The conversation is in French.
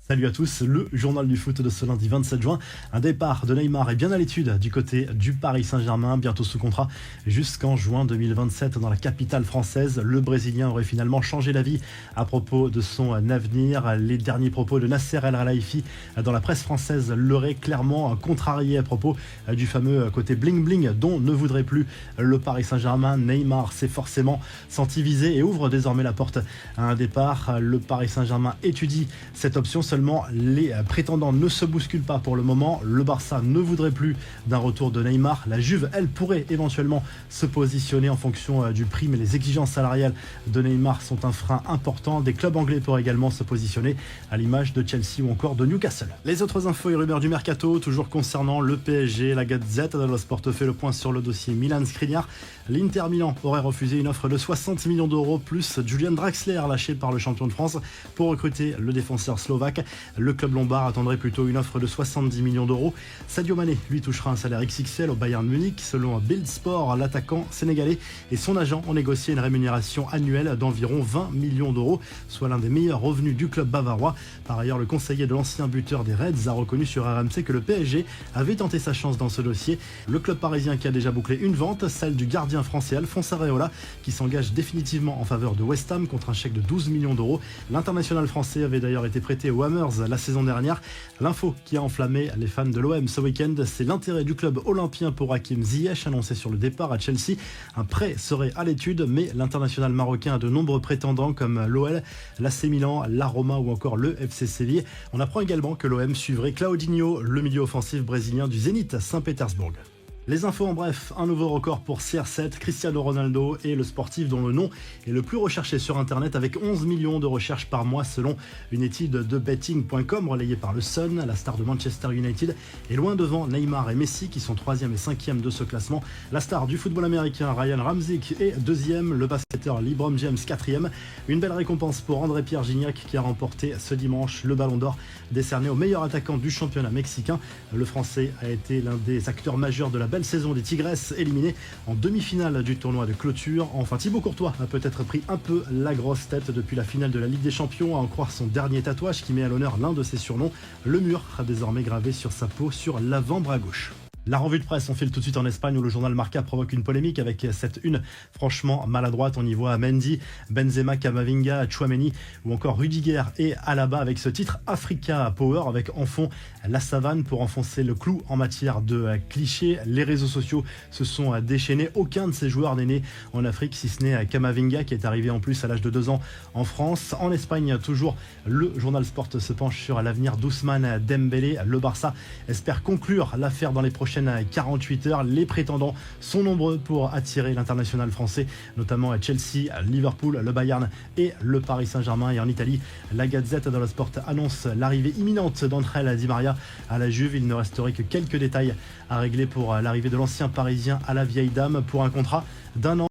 Salut à tous, le journal du foot de ce lundi 27 juin. Un départ de Neymar est bien à l'étude du côté du Paris Saint-Germain, bientôt sous contrat jusqu'en juin 2027 dans la capitale française. Le Brésilien aurait finalement changé d'avis à propos de son avenir. Les derniers propos de Nasser El Khelaifi dans la presse française l'auraient clairement contrarié à propos du fameux côté bling-bling dont ne voudrait plus le Paris Saint-Germain. Neymar s'est forcément senti visé et ouvre désormais la porte à un départ. Le Paris Saint-Germain étudie cette option. Seulement, les prétendants ne se bousculent pas pour le moment. Le Barça ne voudrait plus d'un retour de Neymar. La Juve, elle, pourrait éventuellement se positionner en fonction du prix, mais les exigences salariales de Neymar sont un frein important. Des clubs anglais pourraient également se positionner, à l'image de Chelsea ou encore de Newcastle. Les autres infos et rumeurs du mercato, toujours concernant le PSG. La Gazette dello Sport fait le point sur le dossier Milan Skriniar. L'Inter Milan aurait refusé une offre de 60 millions d'euros plus Julian Draxler lâché par le champion de France pour recruter le défenseur slovaque. Le club lombard attendrait plutôt une offre de 70 millions d'euros. Sadio Mané, lui, touchera un salaire XXL au Bayern Munich. Selon Bild Sport, l'attaquant sénégalais et son agent ont négocié une rémunération annuelle d'environ 20 millions d'euros, soit l'un des meilleurs revenus du club bavarois. Par ailleurs, le conseiller de l'ancien buteur des Reds a reconnu sur RMC que le PSG avait tenté sa chance dans ce dossier. Le club parisien qui a déjà bouclé une vente, celle du gardien français Alphonse Areola, qui s'engage définitivement en faveur de West Ham contre un chèque de 12 millions d'euros. L'international français avait d'ailleurs été prêté au Hammers la saison dernière. L'info qui a enflammé les fans de l'OM ce week-end, c'est l'intérêt du club olympien pour Hakim Ziyech, annoncé sur le départ à Chelsea. Un prêt serait à l'étude, mais l'international marocain a de nombreux prétendants comme l'OL, l'AC Milan, la Roma ou encore le FC Séville. On apprend également que l'OM suivrait Claudinho, le milieu offensif brésilien du Zénith Saint-Pétersbourg. Les infos en bref, un nouveau record pour CR7, Cristiano Ronaldo est le sportif dont le nom est le plus recherché sur internet avec 11 millions de recherches par mois selon une étude de betting.com relayée par le Sun. La star de Manchester United est loin devant Neymar et Messi qui sont 3e et 5e de ce classement. La star du football américain Ryan Ramsey est 2e, le basketteur LeBron James 4e. Une belle récompense pour André-Pierre Gignac qui a remporté ce dimanche le Ballon d'Or décerné au meilleur attaquant du championnat mexicain. Le Français a été l'un des acteurs majeurs de la belle saison des Tigresses, éliminés en demi-finale du tournoi de clôture. Enfin, Thibaut Courtois a peut-être pris un peu la grosse tête depuis la finale de la Ligue des Champions, à en croire son dernier tatouage qui met à l'honneur l'un de ses surnoms. Le mur a désormais gravé sur sa peau sur l'avant-bras gauche. La revue de presse, on file tout de suite en Espagne où le journal Marca provoque une polémique avec cette une franchement maladroite. On y voit Mendy, Benzema, Camavinga, Tchouaméni ou encore Rudiger et Alaba avec ce titre Africa Power avec en fond la savane pour enfoncer le clou en matière de clichés. Les réseaux sociaux se sont déchaînés. Aucun de ces joueurs n'est né en Afrique si ce n'est Camavinga qui est arrivé en plus à l'âge de 2 ans en France. En Espagne, toujours, le journal Sport se penche sur l'avenir d'Ousmane Dembélé. Le Barça espère conclure l'affaire dans les prochaines 48 heures. Les prétendants sont nombreux pour attirer l'international français, notamment Chelsea, Liverpool, le Bayern et le Paris Saint-Germain. Et en Italie, la Gazette dello Sport annonce l'arrivée imminente d'André Di Maria à la Juve. Il ne resterait que quelques détails à régler pour l'arrivée de l'ancien Parisien à la vieille dame pour un contrat d'1 an.